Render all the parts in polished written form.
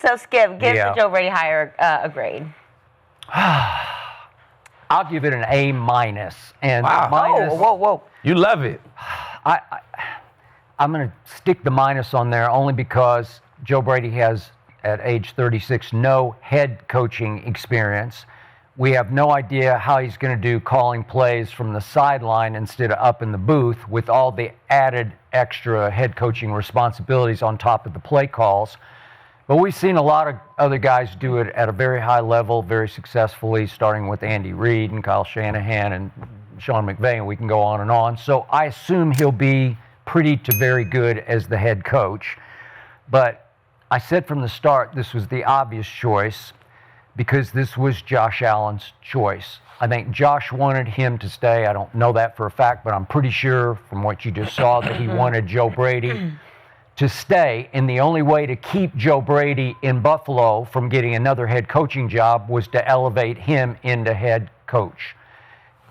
So, Skip, give the Joe Brady hire a grade. I'll give it an A-. And minus, whoa. You love it. I'm going to stick the minus on there only because Joe Brady has, at age 36, no head coaching experience. We have no idea how he's going to do calling plays from the sideline instead of up in the booth with all the added extra head coaching responsibilities on top of the play calls. But we've seen a lot of other guys do it at a very high level, very successfully, starting with Andy Reid and Kyle Shanahan and Sean McVay, and we can go on and on. So I assume he'll be pretty to very good as the head coach. But I said from the start this was the obvious choice because this was Josh Allen's choice. I think Josh wanted him to stay. I don't know that for a fact, but I'm pretty sure from what you just saw that he wanted Joe Brady to stay, and the only way to keep Joe Brady in Buffalo from getting another head coaching job was to elevate him into head coach.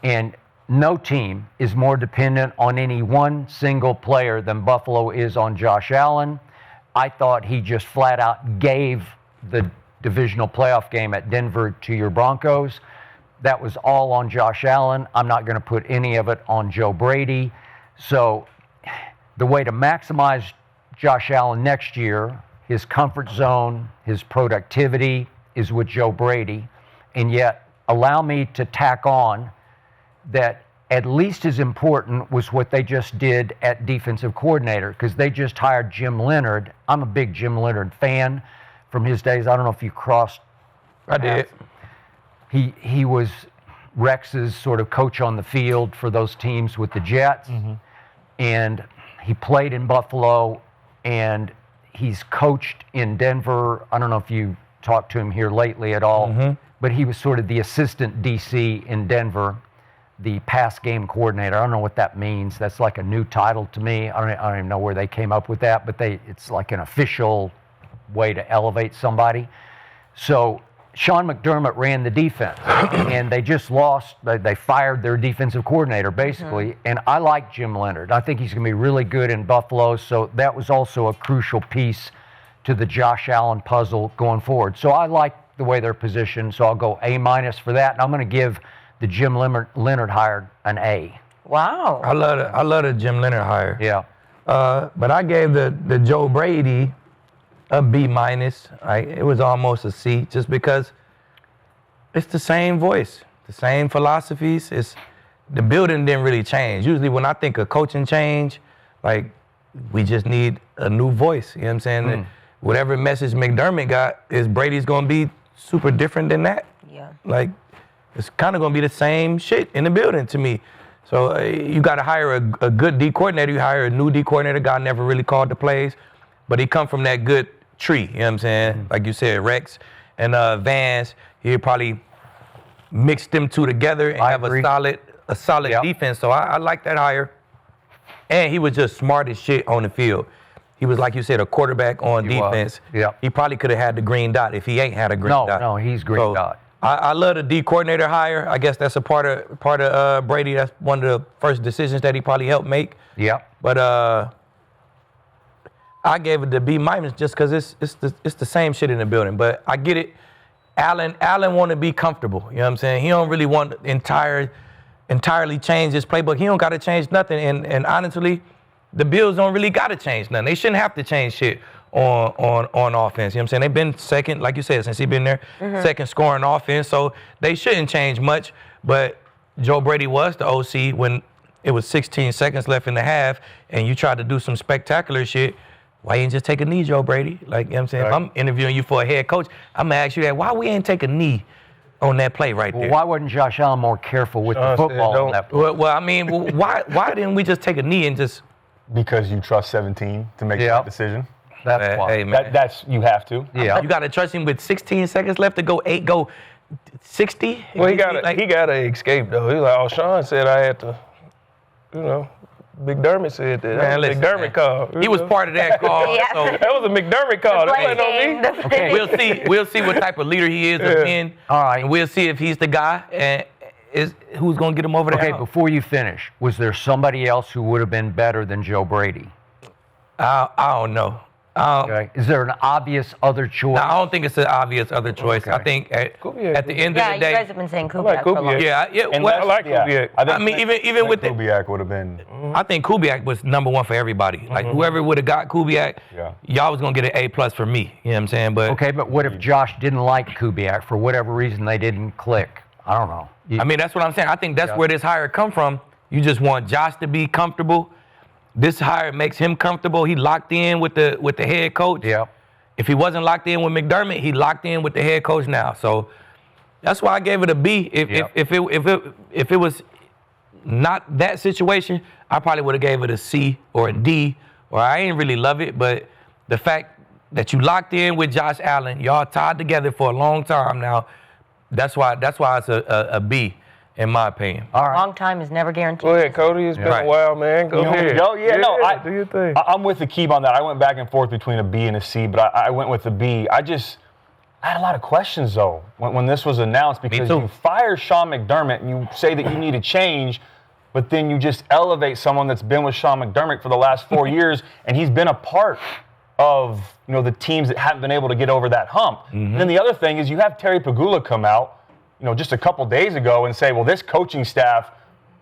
And no team is more dependent on any one single player than Buffalo is on Josh Allen. I thought he just flat out gave the divisional playoff game at Denver to your Broncos. That was all on Josh Allen. I'm not going to put any of it on Joe Brady. So the way to maximize Josh Allen next year, his comfort zone, his productivity is with Joe Brady. And yet, allow me to tack on that at least as important was what they just did at defensive coordinator, because they just hired Jim Leonard. I'm a big Jim Leonard fan from his days. I don't know if you crossed. I did. He was Rex's sort of coach on the field for those teams with the Jets. Mm-hmm. And he played in Buffalo. And he's coached in Denver. I don't know if you talked to him here lately at all, but he was sort of the assistant DC in Denver, the pass game coordinator. I don't know what that means. That's like a new title to me. I don't even know where they came up with that, but it's like an official way to elevate somebody. So Sean McDermott ran the defense, and they just lost. They fired their defensive coordinator, basically, and I like Jim Leonard. I think he's going to be really good in Buffalo, so that was also a crucial piece to the Josh Allen puzzle going forward. So I like the way they're positioned, so I'll go A- for that, and I'm going to give the Jim Leonard hire an A. Wow. I love the Jim Leonard hire. Yeah. But I gave the Joe Brady a B-. It was almost a C, just because it's the same voice, the same philosophies. The building didn't really change. Usually when I think of coaching change, like, we just need a new voice. You know what I'm saying? Whatever message McDermott got is Brady's going to be super different than that. Yeah. Like, it's kind of going to be the same shit in the building to me. So you got to hire a good D coordinator. You hire a new D coordinator. Guy never really called the plays, but he come from that good tree. You know what I'm saying? Like you said, Rex and Vance. He probably mix them two together and have a solid defense. So I like that hire. And he was just smart as shit on the field. He was, like you said, a quarterback on defense. Yeah. He probably could have had the green dot if he ain't had a green dot. No, he's green dot. I love the D coordinator hire. I guess that's a part of Brady. That's one of the first decisions that he probably helped make. Yeah. But I gave it the B- just because it's the same shit in the building. But I get it. Allen want to be comfortable. You know what I'm saying? He don't really want to entirely change his playbook. He don't got to change nothing. And honestly, the Bills don't really got to change nothing. They shouldn't have to change shit on offense. You know what I'm saying? They've been second, like you said, since he's been there, second scoring offense. So they shouldn't change much. But Joe Brady was the OC when it was 16 seconds left in the half, and you tried to do some spectacular shit. Why you ain't just take a knee, Joe Brady? Like, you know what I'm saying? Right. If I'm interviewing you for a head coach, I'm going to ask you that. Why we ain't take a knee on that play right there? Why wasn't Josh Allen more careful with the football on that play? Well, I mean, why didn't we just take a knee and just... Because you trust 17 to make that decision. That's why. Hey, man. That's you have to. Yeah. You got to trust him with 16 seconds left to go 60? Well, he got to escape, though. He's like, oh, Sean said I had to, McDermott said that. Man, listen, McDermott call. He was part of that call. Yeah. So that was a McDermott call. That wasn't on me. Okay. We'll see what type of leader he is again. All right. And we'll see if he's the guy and who's going to get him over the Okay, hump. before you finish, was there somebody else who would have been better than Joe Brady? I don't know. Okay. Is there an obvious other choice? No, I don't think it's an obvious other choice. Okay. I think at the end Yeah, of the you day, guys have been saying I like Kubiak for a long Kubiak. time. yeah. And Well, I like Kubiak. I mean, even with the, Kubiak would have been. I think Kubiak was number one for everybody. Like whoever would have got Kubiak, y'all was gonna get an A+ for me. You know what I'm saying? But Okay, but what if Josh didn't like Kubiak for whatever reason they didn't click? I don't know. I mean, that's what I'm saying. I think that's where this hire come from. You just want Josh to be comfortable. This hire makes him comfortable. He locked in with the head coach. Yeah. If he wasn't locked in with McDermott, he locked in with the head coach now. So that's why I gave it a B. If it was not that situation, I probably would have gave it a C or a D. Or I ain't really love it, but the fact that you locked in with Josh Allen, y'all tied together for a long time now. That's why it's a B, in my opinion. All right. Long time is never guaranteed. Go ahead, Cody. It's been a while, man. Go ahead. Go, Do your thing. I'm with Akib on that. I went back and forth between a B and a C, but I went with the B. I had a lot of questions, though, when this was announced, because you fire Sean McDermott and you say that you need a change, but then you just elevate someone that's been with Sean McDermott for the last 4 years, and he's been a part of the teams that haven't been able to get over that hump. And then the other thing is you have Terry Pegula come out, just a couple days ago and say, well, this coaching staff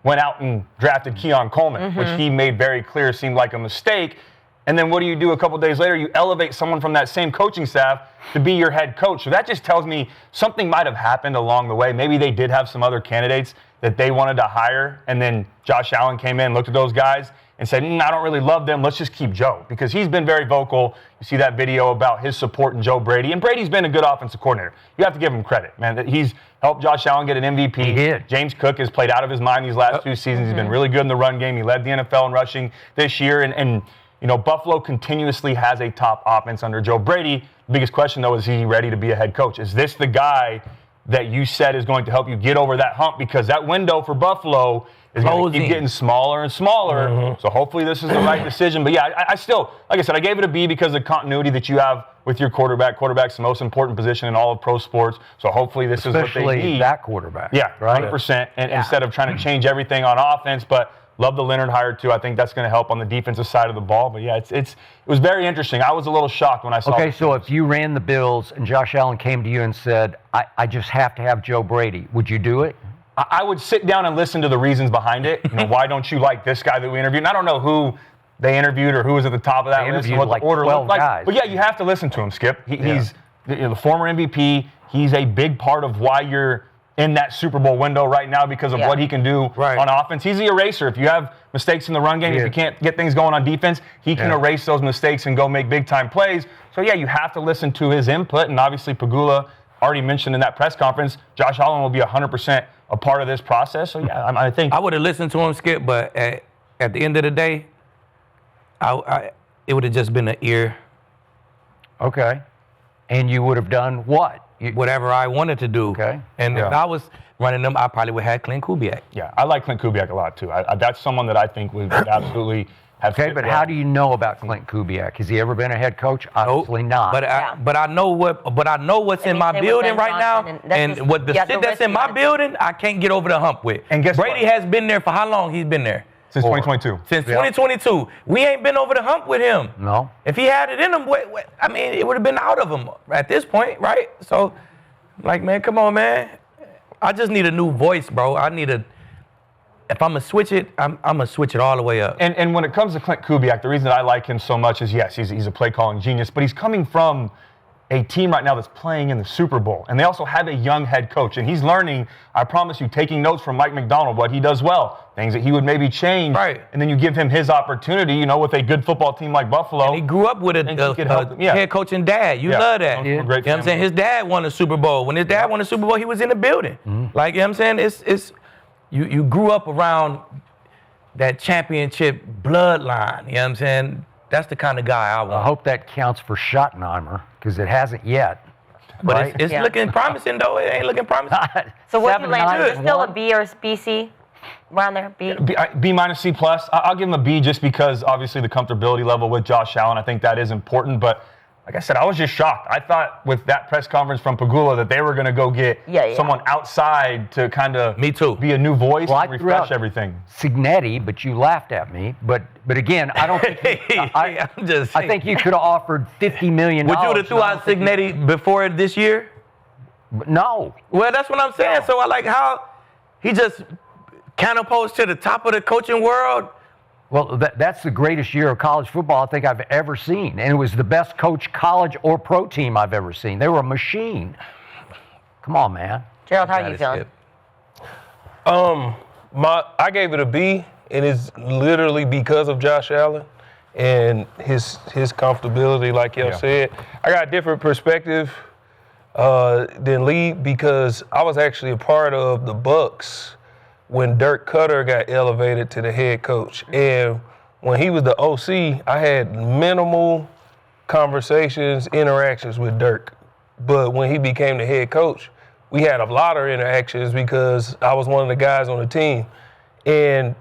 went out and drafted Keon Coleman, which he made very clear seemed like a mistake. And then what do you do a couple days later? You elevate someone from that same coaching staff to be your head coach. So that just tells me something might have happened along the way. Maybe they did have some other candidates that they wanted to hire, and then Josh Allen came in, looked at those guys, and said, I don't really love them. Let's just keep Joe, because he's been very vocal. You see that video about his support in Joe Brady, and Brady's been a good offensive coordinator. You have to give him credit, man. That he's helped Josh Allen get an MVP. He did. James Cook has played out of his mind these last 2 seasons. He's been really good in the run game. He led the NFL in rushing this year, and Buffalo continuously has a top offense under Joe Brady. The biggest question, though, is he ready to be a head coach? Is this the guy that you said is going to help you get over that hump? Because that window for Buffalo is going to keep getting smaller and smaller. So hopefully this is the right decision. But yeah, I still, like I said, I gave it a B because of the continuity that you have with your quarterback. Quarterback's the most important position in all of pro sports. So hopefully this is what they need. Especially that quarterback. Yeah, right? 100%. And instead of trying to change everything on offense, but love the Leonard hire too. I think that's going to help on the defensive side of the ball. But yeah, it was very interesting. I was a little shocked when I saw. Okay, so if you ran the Bills and Josh Allen came to you and said, I just have to have Joe Brady, would you do it? I would sit down and listen to the reasons behind it. Why don't you like this guy that we interviewed? And I don't know who they interviewed or who was at the top of that list and what like the order 12 looked like. guys. But yeah, you have to listen to him, Skip. He's the former MVP. He's a big part of why you're in that Super Bowl window right now because of what he can do on offense. He's the eraser. If you have mistakes in the run game, if you can't get things going on defense, he can erase those mistakes and go make big-time plays. So, yeah, you have to listen to his input. And obviously, Pegula already mentioned in that press conference, Josh Allen will be 100% a part of this process. So, yeah, I think. I would have listened to him, Skip, but at the end of the day, it would have just been an ear. Okay. And you would have done what? Whatever I wanted to do. Okay. And if I was running them, I probably would have had Clint Kubiak. Yeah, I like Clint Kubiak a lot, too. That's someone that I think would absolutely have. Okay, but how do you know about Clint Kubiak? Has he ever been a head coach? Obviously not. But I know what's in my building right now, and what the shit that's in my building, I can't get over the hump with. And guess Brady has been there for how long? He's been there since 2022. Since 2022, we ain't been over the hump with him. No. If he had it in him, I mean, it would have been out of him at this point, right? So, like, man, come on, man. I just need a new voice, bro. If I'm going to switch it, I'm going to switch it all the way up. And when it comes to Clint Kubiak, the reason that I like him so much is, yes, he's a play-calling genius, but he's coming from a team right now that's playing in the Super Bowl. And they also have a young head coach. And he's learning, I promise you, taking notes from Mike McDonald, what he does well, things that he would maybe change. Right. And then you give him his opportunity, with a good football team like Buffalo. And he grew up with a head coach and dad. You love that. Yeah. You know what I'm saying? His dad won a Super Bowl. When his dad won a Super Bowl, he was in the building. Like, you know what I'm saying? It's you grew up around that championship bloodline. You know what I'm saying? That's the kind of guy I want. I hope that counts for Schottenheimer, because it hasn't yet. But right? it's looking promising, though. It ain't looking promising. So what you land? Is it still a 7-9-1? B or a B, C? Around there, B? B minus, C plus. I'll give him a B just because obviously the comfortability level with Josh Allen, I think that is important. But like I said, I was just shocked. I thought with that press conference from Pagula that they were going to go get someone outside to kind of Me too. be a new voice Well, and refresh everything. Signetti, but you laughed at me. But again, I don't think I'm just I think you could have offered $50 million. Would you would have threw out Signetti before this year? No. Well, that's what I'm saying. So I like how he just catapults to the top of the coaching world. Well, that's the greatest year of college football I think I've ever seen. And it was the best coach college or pro team I've ever seen. They were a machine. Come on, man. Gerald, how are you feeling? I gave it a B, and it's literally because of Josh Allen and his comfortability, like y'all said. I got a different perspective than Lee because I was actually a part of the Bucks when Dirk Cutter got elevated to the head coach. And when he was the OC, I had minimal conversations, interactions with Dirk. But when he became the head coach, we had a lot of interactions because I was one of the guys on the team. And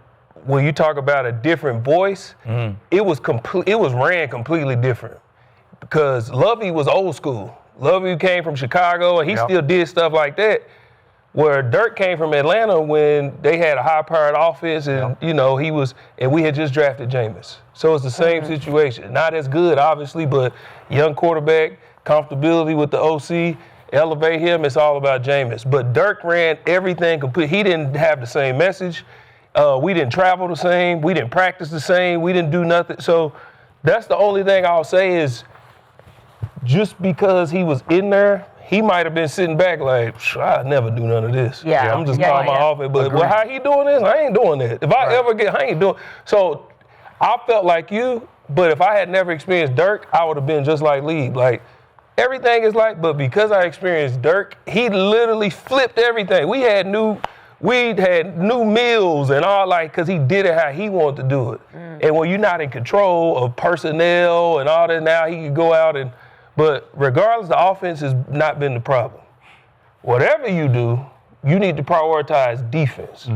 when you talk about a different voice, it was ran completely different. Because Lovey was old school. Lovey came from Chicago, and he still did stuff like that. Where Dirk came from Atlanta when they had a high-powered offense, and and we had just drafted Jameis. So it's the same situation. Not as good, obviously, but young quarterback, comfortability with the OC, elevate him. It's all about Jameis. But Dirk ran everything complete. He didn't have the same message. We didn't travel the same. We didn't practice the same. We didn't do nothing. So that's the only thing I'll say is just because he was in there, he might have been sitting back like, I never do none of this. Yeah. I'm just calling my offense. But how he doing this? I ain't doing that. If I I ain't doing. So I felt like you, but if I had never experienced Dirk, I would have been just like Lee. Like everything is like, but because I experienced Dirk, he literally flipped everything. We had new meals and all, like, because he did it how he wanted to do it. And when you're not in control of personnel and all that, now he can go out and. But regardless, the offense has not been the problem. Whatever you do, you need to prioritize defense.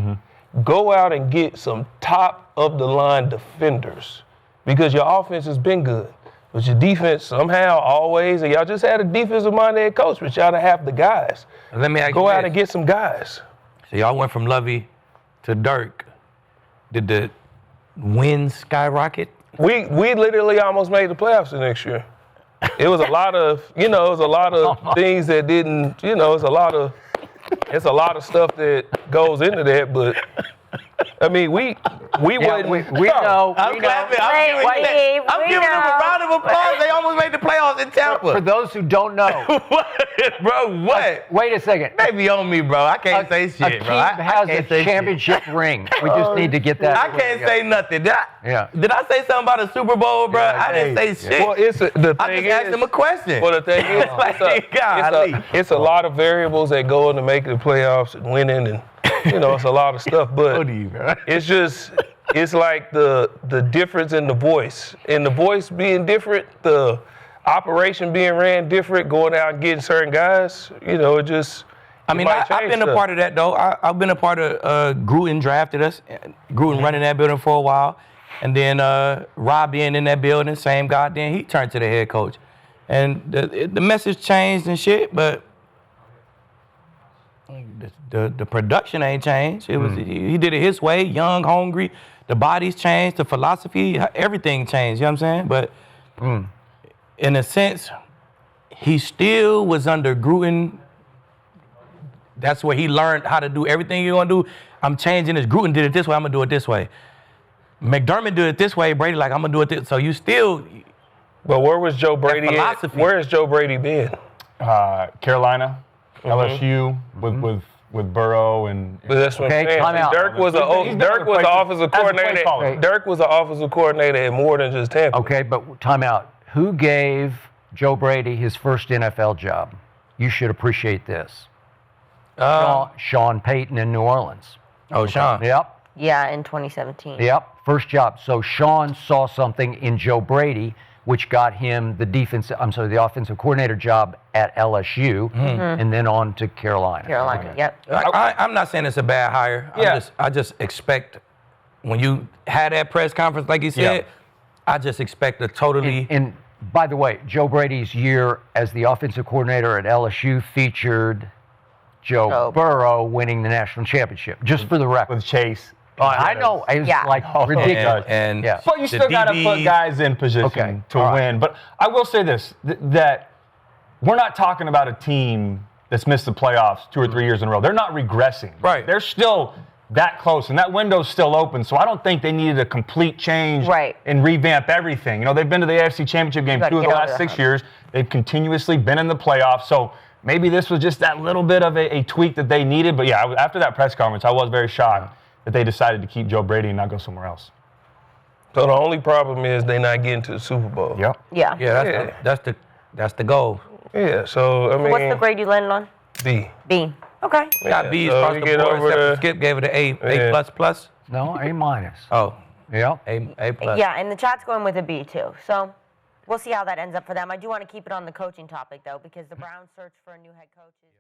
Go out and get some top-of-the-line defenders because your offense has been good. But your defense somehow, always, and y'all just had a defensive-minded head coach, but y'all don't have the guys. Let me ask Go you out this. and get some guys. So y'all went from Lovey to Dirk. Did the wins skyrocket? We literally almost made the playoffs the next year. It was a lot of, things that didn't, it's a lot of stuff that goes into that, but I mean, we Yeah, wasn't. we know. I'm we clapping. know. I'm giving them a round of applause. They almost made the playoffs in Tampa. For those who don't know, Bro, what? wait a second. Maybe on me, bro. I can't say shit, a team bro. I has can't a say championship ring. We just need to get that. I can't say nothing. Did I say something about a Super Bowl, bro? Yeah, I didn't say shit. Well, the I thing just asked is, him a question. well, the thing is, it's a lot of variables that go into making the playoffs and winning, and it's a lot of stuff. But it's like the difference in the voice, and the voice being different, the operation being ran different, going out and getting certain guys. It just. I mean, I've been a part of that, though. I've been a part of Gruden drafted us. Gruden running that building for a while. And then Rob being in that building, same guy, then he turned to the head coach. And the message changed and shit, but the production ain't changed. It was he did it his way, young, hungry. The bodies changed, the philosophy, everything changed, you know what I'm saying? But in a sense, he still was under Gruden. That's where he learned how to do everything you're gonna do. I'm changing this. Gruden did it this way, I'm gonna do it this way. McDermott did it this way, Brady like, I'm gonna do it this. So you still. But where was Joe Brady at? Where has Joe Brady been? Carolina, LSU with Burrow and. But that's what I'm Okay, saying. time out. Dirk was the offensive coordinator. Dirk was the offensive coordinator at more than just Tampa. Okay, but time out. Who gave Joe Brady his first NFL job? You should appreciate this. Sean Payton in New Orleans. Oh, Sean. Yep. Yeah, in 2017. Yep. First job. So Sean saw something in Joe Brady, which got him the offensive coordinator job at LSU, and then on to Carolina. Carolina, yep. I'm not saying it's a bad hire. I just expect when you had that press conference, like you said, I just expect a totally By the way, Joe Brady's year as the offensive coordinator at LSU featured Joe Burrow winning the national championship, just for the record. With Chase. I know. It was like ridiculous. And yeah. But you still got to put guys in position to win. But I will say this, that we're not talking about a team that's missed the playoffs 2 or 3 years in a row. They're not regressing. Right. They're still that close, and that window's still open. So I don't think they needed a complete change and revamp everything. You know, they've been to the AFC Championship game 2 of the last 6 years. They've continuously been in the playoffs. So maybe this was just that little bit of a tweak that they needed. But yeah, after that press conference, I was very shocked that they decided to keep Joe Brady and not go somewhere else. So the only problem is they not getting to the Super Bowl. Yep. Yeah. Yeah, that's the goal. Yeah, so I mean. What's the grade you landed on? B. B. Okay. Got B's so across we the get board, over except for the- Skip gave it an A plus plus. No, A minus. Oh, Yeah. A plus. Yeah, and the chat's going with a B too. So we'll see how that ends up for them. I do want to keep it on the coaching topic though, because the Browns search for a new head coach is